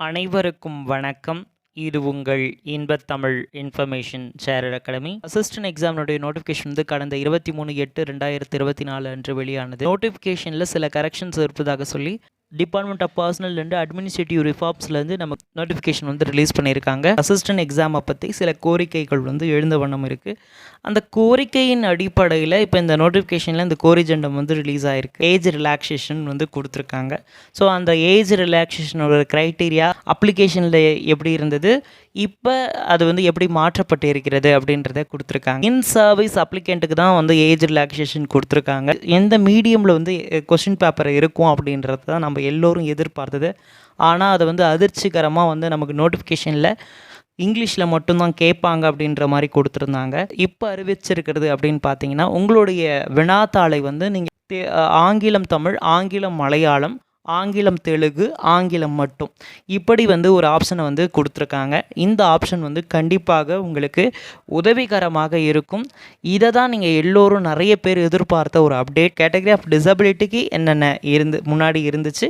அனைவருக்கும் வணக்கம். இது உங்கள் இன்பத் Tamil information sharer academy. Assistant எக்ஸாமினுடைய நோட்டிஃபிகேஷன் வந்து கடந்த 23/8/2024 அன்று வெளியானது. நோட்டிஃபிகேஷனில் சில கரெக்ஷன்ஸ் இருப்பதாக சொல்லி department of personnel and administrative ரிஃபார்ம்ஸ்லேருந்து நம்ம நோட்டிஃபிகேஷன் வந்து ரிலீஸ் பண்ணியிருக்காங்க. அசிஸ்டன்ட் எக்ஸாமை பற்றி சில கோரிக்கைகள் வந்து எழுந்த வண்ணம் இருக்குது. அந்த கோரிக்கையின் அடிப்படையில் இப்போ இந்த நோட்டிஃபிகேஷனில் இந்த கோரிஜெண்டம் வந்து ரிலீஸ் ஆகிருக்கு. ஏஜ் ரிலாக்ஸேஷன் வந்து கொடுத்துருக்காங்க. ஸோ அந்த ஏஜ் ரிலாக்ஸேஷனோட க்ரைட்டீரியா அப்ளிகேஷனில் எப்படி இருந்தது, இப்போ அது வந்து எப்படி மாற்றப்பட்டு இருக்கிறது அப்படின்றத கொடுத்துருக்காங்க. இன் சர்வீஸ் அப்ளிகேண்ட்டுக்கு தான் வந்து ஏஜ் ரிலாக்ஸேஷன் கொடுத்துருக்காங்க. எந்த மீடியமில் வந்து கொஸ்டின் பேப்பர் இருக்கும் அப்படின்றது தான் நம்ம எல்லோரும் எதிர்பார்த்தது. ஆனால் அதை வந்து அதிர்ச்சிகரமாக வந்து நமக்கு நோட்டிஃபிகேஷனில் இங்கிலீஷில் மட்டும்தான் கேட்பாங்க அப்படின்ற மாதிரி கொடுத்துருந்தாங்க. இப்போ அறிவிச்சிருக்கிறது அப்படின்னு பார்த்தீங்கன்னா, உங்களுடைய வினாத்தாளை வந்து நீங்கள் ஆங்கிலம் தமிழ், ஆங்கிலம் மலையாளம், ஆங்கிலம் தெலுங்கு, ஆங்கிலம் மட்டும் இப்படி வந்து ஒரு ஆப்ஷனை வந்து கொடுத்துருக்காங்க. இந்த ஆப்ஷன் வந்து கண்டிப்பாக உங்களுக்கு உதவிகரமாக இருக்கும். இதை தான் நீங்கள் எல்லோரும் நிறைய பேர் எதிர்பார்த்த ஒரு அப்டேட். கேட்டகரி ஆஃப் டிசபிலிட்டிக்கு என்னென்ன முன்னாடி இருந்துச்சு,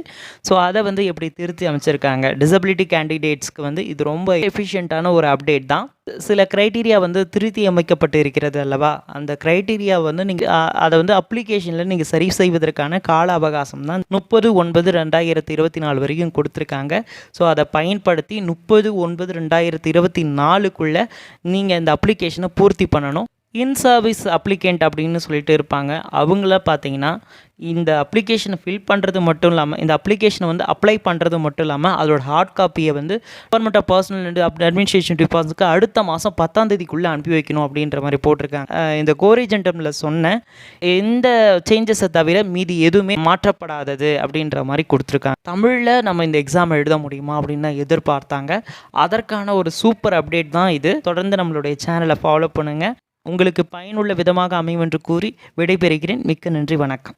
ஸோ அதை வந்து எப்படி திருத்தி அமைச்சிருக்காங்க. டிசபிலிட்டி கேண்டிடேட்ஸ்க்கு வந்து இது ரொம்ப எஃபிஷியண்ட்டான ஒரு அப்டேட் தான். சில க்ரைட்டீரியா வந்து திருத்தி அமைக்கப்பட்டு இருக்கிறது அல்லவா, அந்த க்ரைட்டீரியா வந்து நீங்கள் அதை வந்து அப்ளிகேஷனில் நீங்கள் சரி செய்வதற்கான கால அவகாசம் தான் 30/9/2024 வரைக்கும் கொடுத்துருக்காங்க. ஸோ அதை பயன்படுத்தி 30/9/2024 நீங்கள் இந்த அப்ளிகேஷனை பூர்த்தி பண்ணணும். இன் சர்வீஸ் அப்ளிகேண்ட் அப்படின்னு சொல்லிட்டு இருப்பாங்க. அவங்கள பார்த்தீங்கன்னா இந்த அப்ளிகேஷனை ஃபில் பண்ணுறது மட்டும் இல்லாமல், இந்த அப்ளிகேஷனை வந்து அப்ளை பண்ணுறது மட்டும் இல்லாமல் அதோட ஹார்ட் காப்பியை வந்து department of personnel and administration டிபார்ட்மெண்ட்க்கு அடுத்த மாதம் 10ஆம் தேதிக்குள்ளே அனுப்பி வைக்கணும் அப்படின்ற மாதிரி போட்டிருக்காங்க. இந்த கோரிஜெண்டமில் சொன்ன எந்த சேஞ்சஸை தவிர மீதி எதுவுமே மாற்றப்படாதது அப்படின்ற மாதிரி கொடுத்துருக்காங்க. தமிழில் நம்ம இந்த எக்ஸாம் எழுத முடியுமா அப்படின்னு எதிர்பார்த்தாங்க. அதற்கான ஒரு சூப்பர் அப்டேட் தான் இது. தொடர்ந்து நம்மளுடைய சேனலை ஃபாலோ பண்ணுங்கள். உங்களுக்கு பயனுள்ள விதமாக அமையும் என்று கூறி விடைபெறுகிறேன். மிக்க நன்றி, வணக்கம்.